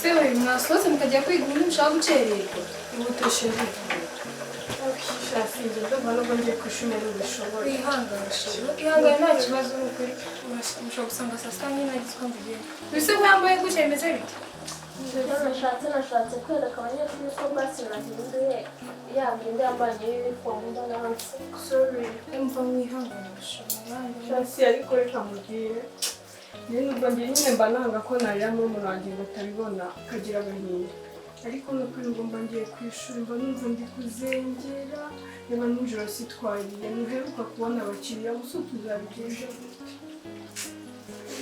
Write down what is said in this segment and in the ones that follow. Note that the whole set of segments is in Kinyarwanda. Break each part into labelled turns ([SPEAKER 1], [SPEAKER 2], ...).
[SPEAKER 1] Sewe mwasohotse mukajya kwiga ubundi mushaka gucererwa.
[SPEAKER 2] Imutoshe shasinze ndumva nubwo ngiye ku ishuri ari ubishobora.
[SPEAKER 1] Ihangane nta kibazo n'ukuri. Mushobora gusanga saa sita nyine nagizwe mvugiye. Bise mwambaye gutya bimeze bite?
[SPEAKER 3] nashatse kwereka abanyeshuri ko basi nahinduye yagenda yambaye uniform ndananse.
[SPEAKER 1] Sorry. Emva mwihangane gushobora.
[SPEAKER 2] Shasi ariko reka mubwire. Nubwo ngiye nyine mba nanga ko narira n'umuntu wanjye batabibona akagira agahinda. Ariko n'ukuri ngomba ngiye ku ishuri mba numva ndi kuzengera niba nijoro sitwariye ntuheruka kubona abakiriya gusa tuzabigenza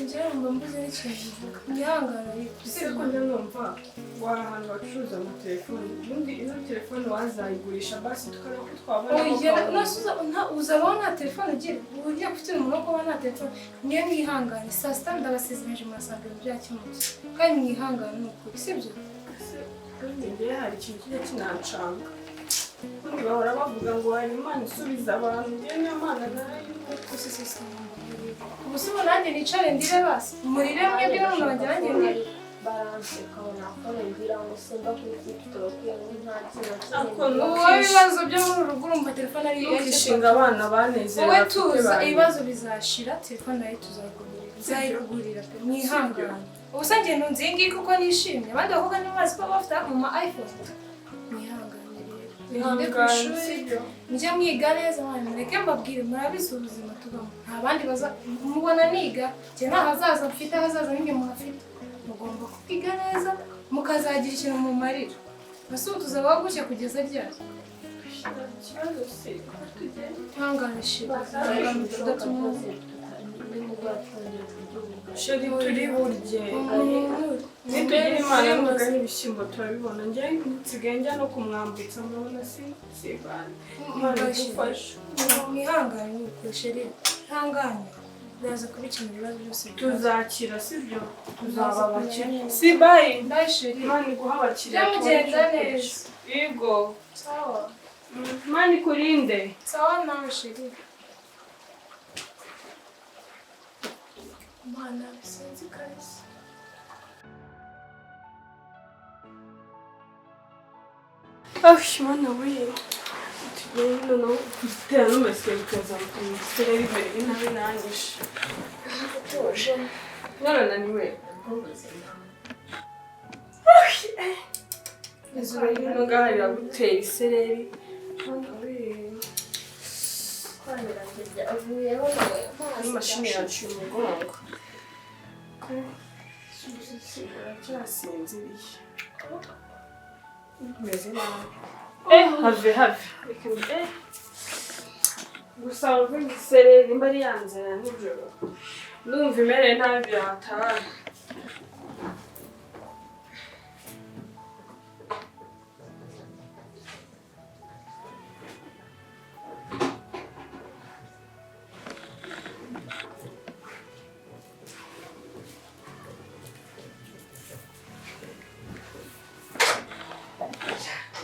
[SPEAKER 1] njyewe mba mbuze n'ikintu mvuga mwihangane ariko
[SPEAKER 2] ese ko njya numva wari ahantu bacuruza amatelefoni ubundi ino telefone wazayigurisha basi tukareba ko twabona
[SPEAKER 1] uzabaho nta telefone ugira ugiye gufite umuntu wo kuba nta telefone niyo mwihangane saa sita ndabasezeranyije murasanga ibintu byakemutse kandi mwihangane ni ukuri sibyo
[SPEAKER 2] njyewe hari ikintu kijya kinancanga ubundi bahora bavuga ngo hari Imana isubiza abantu njyewe niyo Mana nayo
[SPEAKER 1] ubu se ubu nanjye nicare ndire basi umurire mwebwe n'umuntu wanjye nanjye ndire
[SPEAKER 3] baranseka banakora ngira ngo simba kuri TikTok ngo nta kintu
[SPEAKER 1] wowe ibibazo byo muri uru rugo urumva telefone ari iyo
[SPEAKER 2] ishinga abana banezera
[SPEAKER 1] wowe tuza ibibazo bizashira telefone nayo tuzayikugurira pe mwihangane ubu se ngendo nzingi kuko nishimye abandi bakobwa nibo bazi ko bafite ama iPhone mwihangane rero njye mwiga neza mwana mureke mbabwire murabizi ubuzima tubamo nta bandi baza mubona niga njye nta hazaza mfite ahazaza n'inge muhafite mugomba kwiga neza mukazagira ikintu mumarira ese ubu tuzabaho gutya kugeza ryari
[SPEAKER 2] ikibazo se
[SPEAKER 1] ihangane shira tudatuma
[SPEAKER 2] sheri turi burye nitugira Imana n'umuga n'ibishyimbo turabibona njye nsigaye njya no kumwambutsa murabona sivana Imana idufashe
[SPEAKER 1] mwihangane ni ukuri sheri ihangane biraza kubikemura ibibazo byose
[SPEAKER 2] tuzakira sibyo tuzaba abakire si bayi
[SPEAKER 1] ndayi sheri
[SPEAKER 2] Imana iguha abakiriya
[SPEAKER 1] byamugenda neza
[SPEAKER 2] yego
[SPEAKER 1] sawa
[SPEAKER 2] Imana ikurinde
[SPEAKER 1] sawa nawe sheri Mana bisenze kabisa
[SPEAKER 2] Mana we tugenda no kutera n'umuseke bikazamuka mu kirere imbere y'intare nanyishe
[SPEAKER 3] tuje
[SPEAKER 2] narananiwe izuba rino ngaha riragutera isereri Mana we
[SPEAKER 3] kwanirangije avuyeho nawe
[SPEAKER 2] imashini yaciye umugongo uracyasinziriye umeze nabi have gusa wumva isereri mba ari ya nzira nijoro ndumva imereye nabi yataha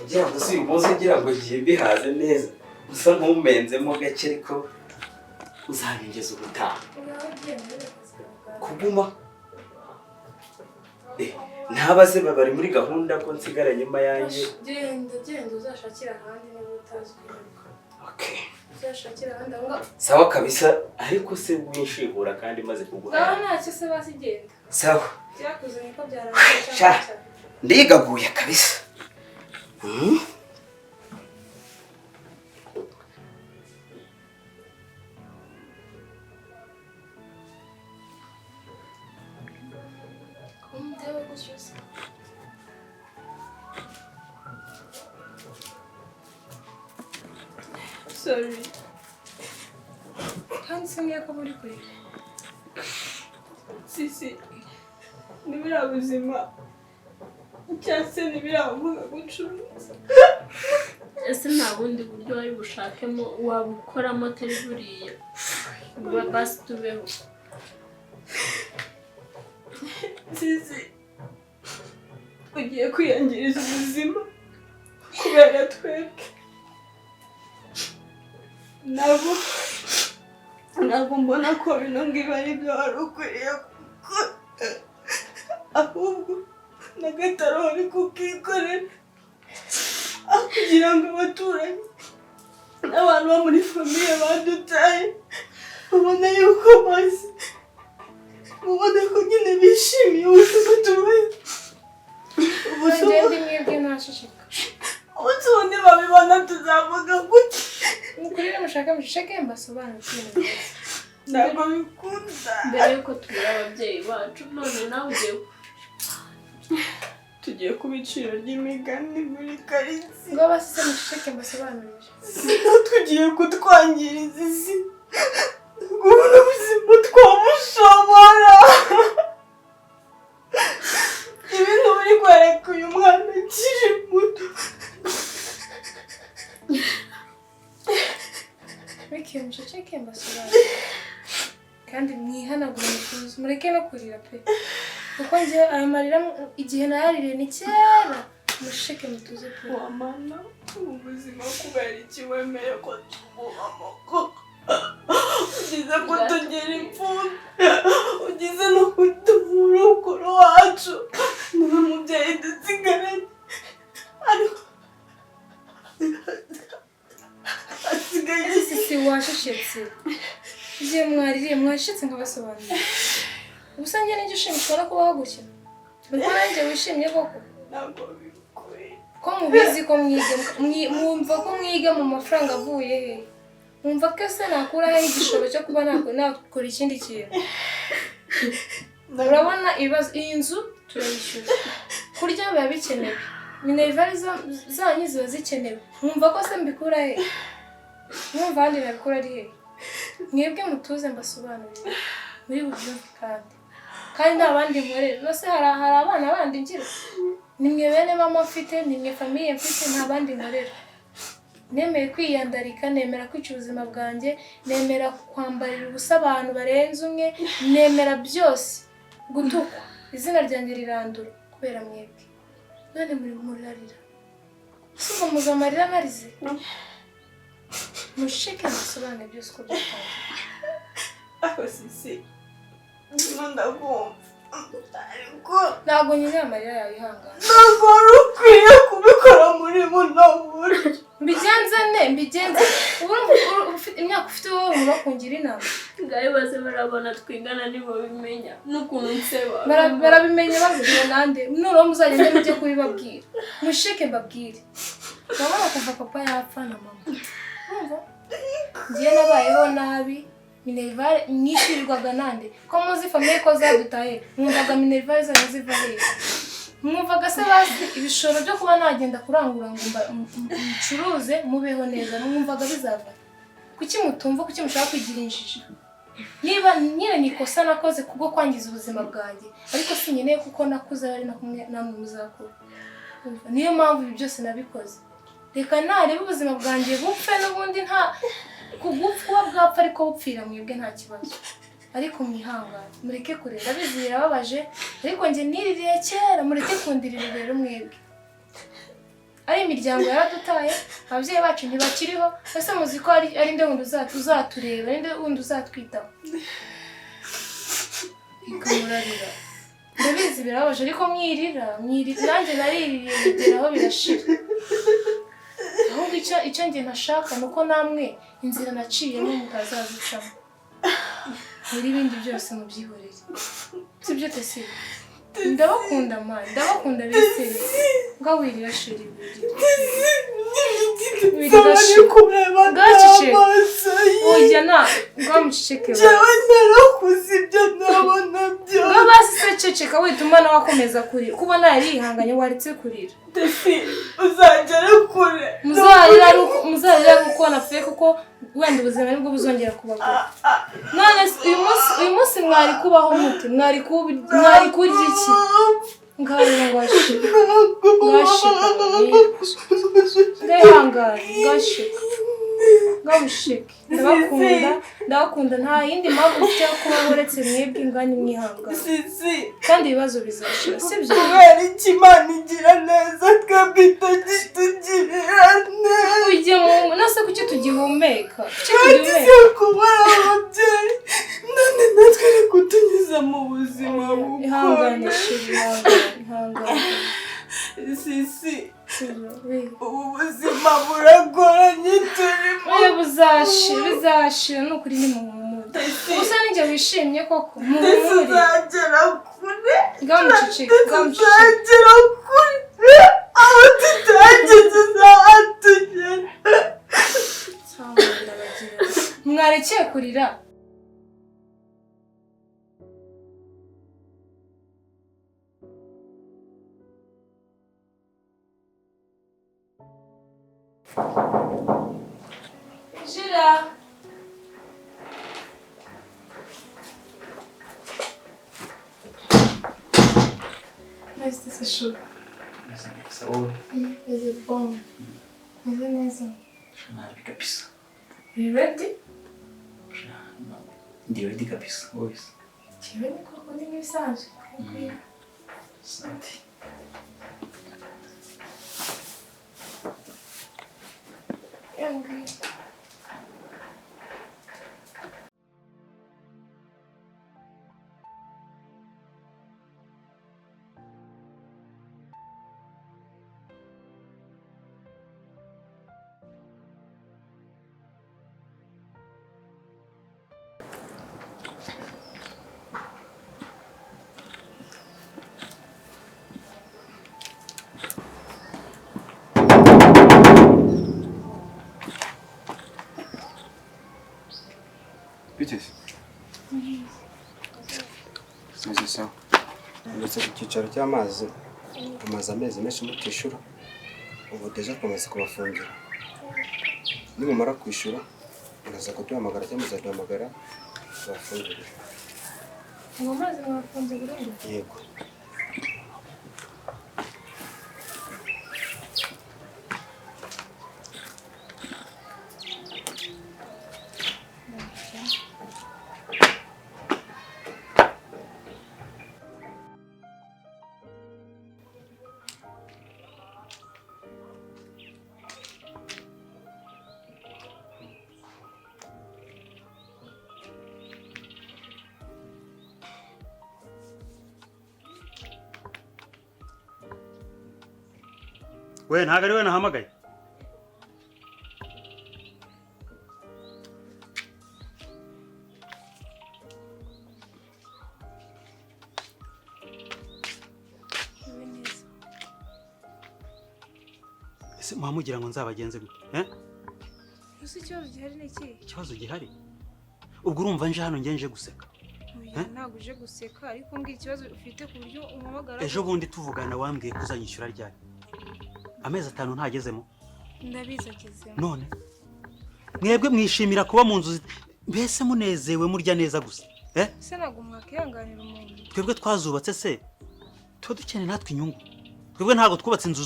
[SPEAKER 4] ngira ngo si uyu munsi ngira ngo ngiye mbihaze neza usa nk'umenzemo gake ariko uzabingeza ubutaha kuguma ntabaze bari muri gahunda ko nsigara nyuma yanjye
[SPEAKER 1] genda uzashakira ahandi niba utazi kwiruka
[SPEAKER 4] okay
[SPEAKER 1] uzashakira ahandi aho
[SPEAKER 4] sawa kabisa ariko se winshibura kandi maze kuguha
[SPEAKER 1] nawe ntacyo se basi genda
[SPEAKER 4] sawa
[SPEAKER 1] byakuzanye ko byarangiye
[SPEAKER 4] sha ndigaguye kabisa
[SPEAKER 2] sorry
[SPEAKER 1] kandi singiye ko muri kure
[SPEAKER 2] sisi nibira buzima cyase nibira umuga gucuruza
[SPEAKER 3] ese nta bundi buryo wari bushakemo wabukoramo atari buriya basi tubeho
[SPEAKER 2] sisi ugiye kwiyangiriza ubuzima kubera twebwe ntabwo mbona ko bino ngibi ari byo wari ukwiriye gukora ahubwo n'agataro ari kukikorera kugira ngo abaturanyi n'abantu bo muri famiye badutaye babona yuko bazi, babona ko nyine bishimiye ubuzima tubaye.
[SPEAKER 1] Ngende mwebwe ntashishika.
[SPEAKER 2] Umunsi wundi babibona tuzavuga gute?
[SPEAKER 1] Mukurire mushaka mushake mbasobanukire.
[SPEAKER 2] Ntabwo bikunda.
[SPEAKER 3] Mbere yuko tubura ababyeyi bacu none nawe
[SPEAKER 2] tugiye ku biciro ry'imigani muri karitsiye.
[SPEAKER 1] Ngo basize mushake mbasobanurire.
[SPEAKER 2] Tugiye kutwangiriza isi. Kubona ubuzima twamushobora. Ibintu buri kwereka uyu mwana akiri muto.
[SPEAKER 1] Mureke mushake mbasobanurire. Kandi mwihanagure mutuze mureke no kurira pe. Kuko njye aya marira igihe nayaririye ni kera. Mushake mutuze pe.
[SPEAKER 2] Wamana ubuzima kubera iki wemeye ko tububamo ko ugize ko tugira imfubyi, ugize no kutubura ukuru wacu n'umubyeyi dusigaranye ariko asigaye
[SPEAKER 1] Sisi washishetse. Igihe mwaririye mwashitse nkabasobanurira. Ubusa njye n'icyo ushimishwa no kubaho gutya. Ubwo nanjye wishimye koko.
[SPEAKER 2] ntabwo bikwiye.
[SPEAKER 1] Ko mubizi ko mwumva ko mwiga mu mafaranga avuye he? Mwumva ko se nakuraho igishoro cyo kuba nakora ikindi kintu. Urabona ibibazo iyi nzu turayishyura. Kurya biba bikenewe. Minervari zanyu ziba zikenewe. Mwumva ko se mbikura he? Mwumva handi nabikura ari he? Mwebwe mutuze mbasobanurire. Muri bubyumve kandi nta bandi nkorera. Nose hari abana bandi ngira. Nimwe bene mama mfite, nimwe famiye mfite, nta bandi nkorera. Nemeye kwiyandarika, nemera kwica ubuzima bwanjye, nemera kwambarira ubusa abantu barenze umwe, nemera byose gutukwa. Izina ryanjye rirandura kubera mwebwe. None muri murarira. Suko muzamarira narize. Mushike musobanure byose uko byatangiye.
[SPEAKER 2] Ako sisi ndakumva ariko
[SPEAKER 1] Ntabwo nyine amarira yawe ihangana.
[SPEAKER 2] ntabwo wari ukwiye kubikora muri buno buryo.
[SPEAKER 1] Mbigenze. Imyaka ufite wowe mubakungira inama.
[SPEAKER 3] ngaho bose barabona twigana nibo bimenya n'ukuntu nseba.
[SPEAKER 1] Barabimenya babibwira nande. Noneho muzagende mujye kubibabwira. Mushike mbabwire. Urabona kuva papa yapfa na mama. Urumva? Ngiye nabayeho nabi. Minervari mwishyurirwaga nande. Ko muzi famiye ko zadutaye. Mwumvaga minervari zanyu ziva hehe? Mwumvaga se basi ibishoro byo kuba nagenda kurangura ngo mcuruze mubeho neza. Mwumvaga bizava. Kuki mutumva kuki mushaka kwigira injiji? Niba nyine nikosa nakoze kubwo kwangiza ubuzima bwanjye. Ariko sinyeneye kuko nakuze ari namwe muzakura. Niyo mpamvu ibi byose nabikoze. Reka narebe ubuzima bwanjye bupfe n'ubundi nta kugupfa bwapfa ariko bupfira mwebwe nta kibazo. Ariko mwihangane mureke kurera ndabizi birababaje ariko njye niririye kera mureke kundirira rero mwebwe. Ari imiryango yaradutaye ababyeyi bacu ntibakiriho ese muzi ko ari nde wundi uzatureba ari nde wundi uzatwitaho. Ikamurarira ndabizi birababaje ariko mwirira nanjye naririye bigeraho birashira. Ahubwo icyo njye ntashaka nuko namwe inzira naciyemo mutazazicamo. Muri ibindi byose mubyihorere. Sibyo tesi. Ndabakunda mani, ndabakunda bisere. Ngawirira shiri
[SPEAKER 2] Ntabwo kureba n'amaso ye.
[SPEAKER 1] Oya na, ngamuceceke.
[SPEAKER 2] Jewe narakuze ibyo nabona byo.
[SPEAKER 1] Ngabasi se ceceka wituma nawe akomeza kurira. Kuba narihanganye waretse kurira.
[SPEAKER 2] Tesi uzagera kure.
[SPEAKER 1] Muzarira uko napfuye kuko wenda ubuzima nibwo buzongera kubagora. None uyu munsi mwari kubaho mute? Mwari kurya iki? Ngarira ngashika. Ngashika. Ndehangara ngashika. ngamushike ndabakunda nta yindi mpamvu ufite yo kuba uretse mwebwe inganya mwihangana kandi ibibazo bizashira sibyo
[SPEAKER 2] kubera iki Imana igira neza twebwe itagitugirira neza
[SPEAKER 1] ujye mu nase kuki tugihumeka
[SPEAKER 2] tugize kubara ababyeyi none natwe ari kutunyuza mu buzima
[SPEAKER 1] ihangane
[SPEAKER 2] sisi ubu buzima buragoranye turimo
[SPEAKER 1] bizashira nukuri ni muhumure usa n'injye wishimye koko
[SPEAKER 2] tuzagera kure
[SPEAKER 1] tuzagera
[SPEAKER 2] kure aho tutageze tuzahatugera
[SPEAKER 1] mwarekeye kurira Jira Nice to see you. Is it bomb? Is it nice?
[SPEAKER 4] Nabi kabisa.
[SPEAKER 1] You ready?
[SPEAKER 4] Ndio ready kabisa. Always.
[SPEAKER 1] Kiwe niko kuni message.
[SPEAKER 4] Asante.
[SPEAKER 1] Yangu.
[SPEAKER 5] Biteze. Sisi sawa. Ndetse ku cyicaro cy'amazi amazi amezi menshi mutishura ubu deje kwamaze kubafungira. Nimumara kwishura ndaza kuduhamagara cyangwa muzaduhamagara bafungire.
[SPEAKER 1] Ngo mazi mwafunze burundu?
[SPEAKER 5] Yego.
[SPEAKER 6] We ntago ari we nahamagaye. Ese mwamugira ngo nzabagenze gute?
[SPEAKER 1] Usi ikibazo gihari n'iki?
[SPEAKER 6] Ikibazo gihari? Ubwo urumva nje hano ngenje guseka.
[SPEAKER 1] Ntabwo uje guseka ariko mbwira ikibazo ufite ku buryo umuhamagara.
[SPEAKER 6] Ejo bundi tuvugana wambwiye kuzanyishyura ryari. Amezi 5 ntagezemo.
[SPEAKER 1] Ndabiza agezemo.
[SPEAKER 6] None mwebwe mwishimira kuba mu nzu mbese munezewe murya neza gusa.
[SPEAKER 1] Se ntabwo mwakihanganira umuntu.
[SPEAKER 6] Twebwe twazubatse se tuba dukeneye natwe inyungu. Twebwe ntabwo twubatse inzu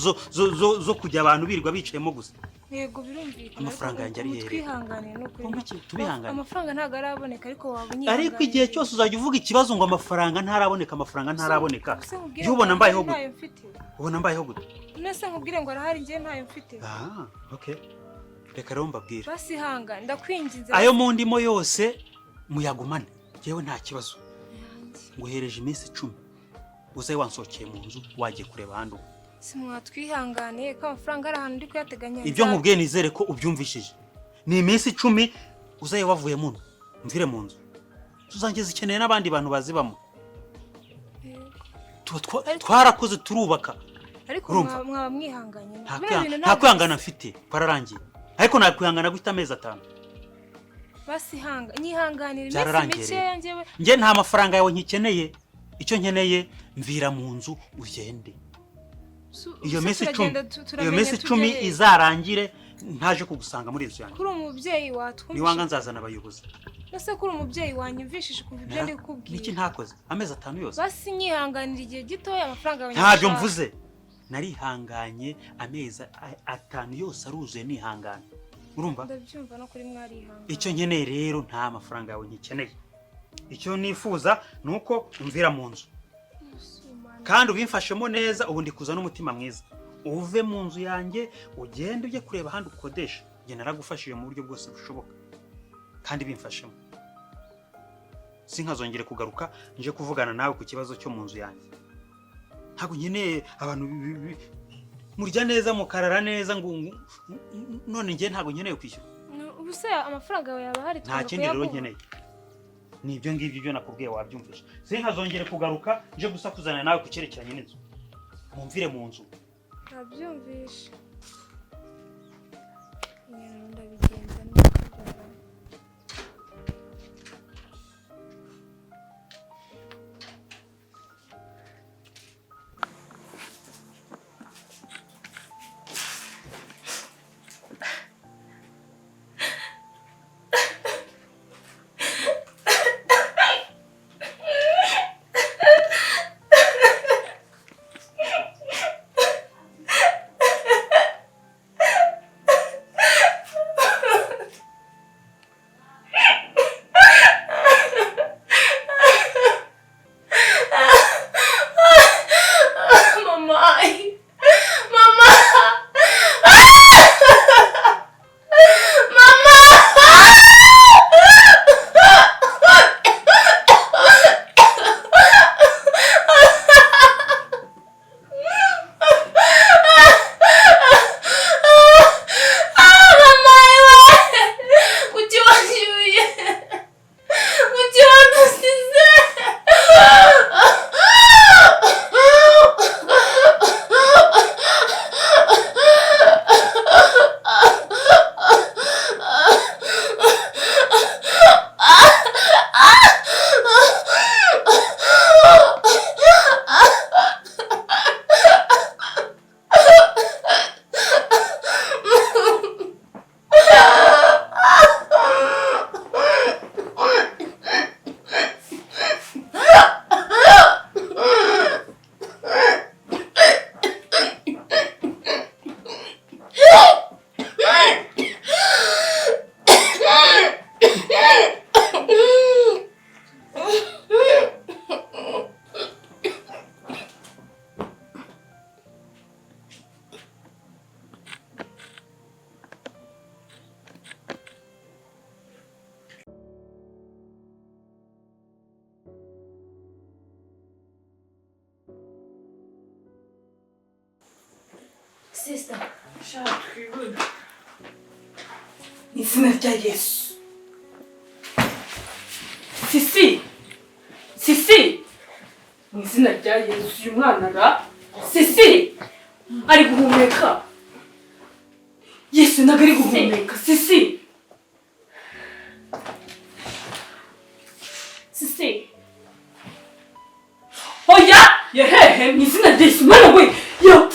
[SPEAKER 6] zo kujya abantu birirwa bicayemo gusa.
[SPEAKER 1] Yego birumvikana.
[SPEAKER 6] Amafaranga yanjye ari yere.
[SPEAKER 1] Twihanganiye no kuri.
[SPEAKER 6] Tubihangane.
[SPEAKER 1] Amafaranga ntago araboneka ariko wabunye.
[SPEAKER 6] Ariko igihe cyose uzajya uvuga ikibazo ngo amafaranga ntaraboneka. Yubona mbayeho gute? Ubona mbayeho gute?
[SPEAKER 1] Nese nkubwire ngo arahari ngiye ntayo mfite.
[SPEAKER 6] Okay. Reka rero mbabwira.
[SPEAKER 1] Basihanga ndakwinginze.
[SPEAKER 6] Ayo mu ndimo yose muyagumane. Jewe nta kibazo. Nguhereje iminsi 10. Uzaye wansokeye mu nzu wagiye kureba handi.
[SPEAKER 1] Simwatwihanganiye ko amafaranga ari ahantu ndi kuyateganya.
[SPEAKER 6] Ibyo nkubwiye nizere ko ubyumvishije. Ni iminsi 10 uzaye wavuye mu mvire mu nzu. Tuzangeze ikeneye n'abandi bantu bazibamo. Twarakoze turubaka.
[SPEAKER 1] Ariko mwaba mwihanganye.
[SPEAKER 6] Nta kwihangana mfite pararangiye. Ariko nakwihangana guhita amezi 5.
[SPEAKER 1] Basihanga nyihanganira iminsi mike njyewe.
[SPEAKER 6] Nge nta mafaranga yawe nkikeneye. Icyo nkeneye mvira mu nzu ugende. Iyo minsi 10 izarangire ntaje kugusanga muri inzu yanjye.
[SPEAKER 1] Kuri umubyeyi watwumva.
[SPEAKER 6] Niwanga nzazana abayobozi.
[SPEAKER 1] Nase kuri umubyeyi wanyumvishije kuva ibyo ndi kubwira.
[SPEAKER 6] Niki ntakoze amezi 5 yose.
[SPEAKER 1] Basi nyihanganira igihe gitoya amafaranga yawe.
[SPEAKER 6] Ntabyo mvuze. Narihanganye amezi 5 yose aruzuye nihangana. urumva
[SPEAKER 1] ndabyumva no kuri mwarihanga
[SPEAKER 6] icyo nkeneye rero nta mafaranga yawe nkikeneye icyo nifuza nuko umvira mu nzu kandi ubimfashemo neza ubundi kuza n'umutima mwiza uve mu nzu yanjye ugende ujye kureba ahandi ukodesha njye naragufashije mu buryo bwose bushoboka kandi bimfashemo sinkazongere kugaruka nje kuvugana nawe ku kibazo cyo mu nzu yanjye ntabwo nkeneye abantu murya neza mukarara neza ngo none njye ntabwo nkeneye kwishyura
[SPEAKER 1] ubuse amafaranga yawe yaba hari
[SPEAKER 6] nta kindi rero nkeneye nibyo ngibyo byo nakubwiye wabyumvisha sinkazongere kugaruka nje gusakuzana nawe ku cyerekeranye n'inzu mumvire mu nzu
[SPEAKER 1] nabyumvisha ndabigenza n'ukabyara
[SPEAKER 7] Sister,
[SPEAKER 2] Shaka izina rya Yesu. Sisi mu izina rya Yesu uyu mwana ra Sisi ari guhumeka. Yesu ntabwo ari guhumeka. Sisi oya yehehe mu izina rya Yesu mwana we yo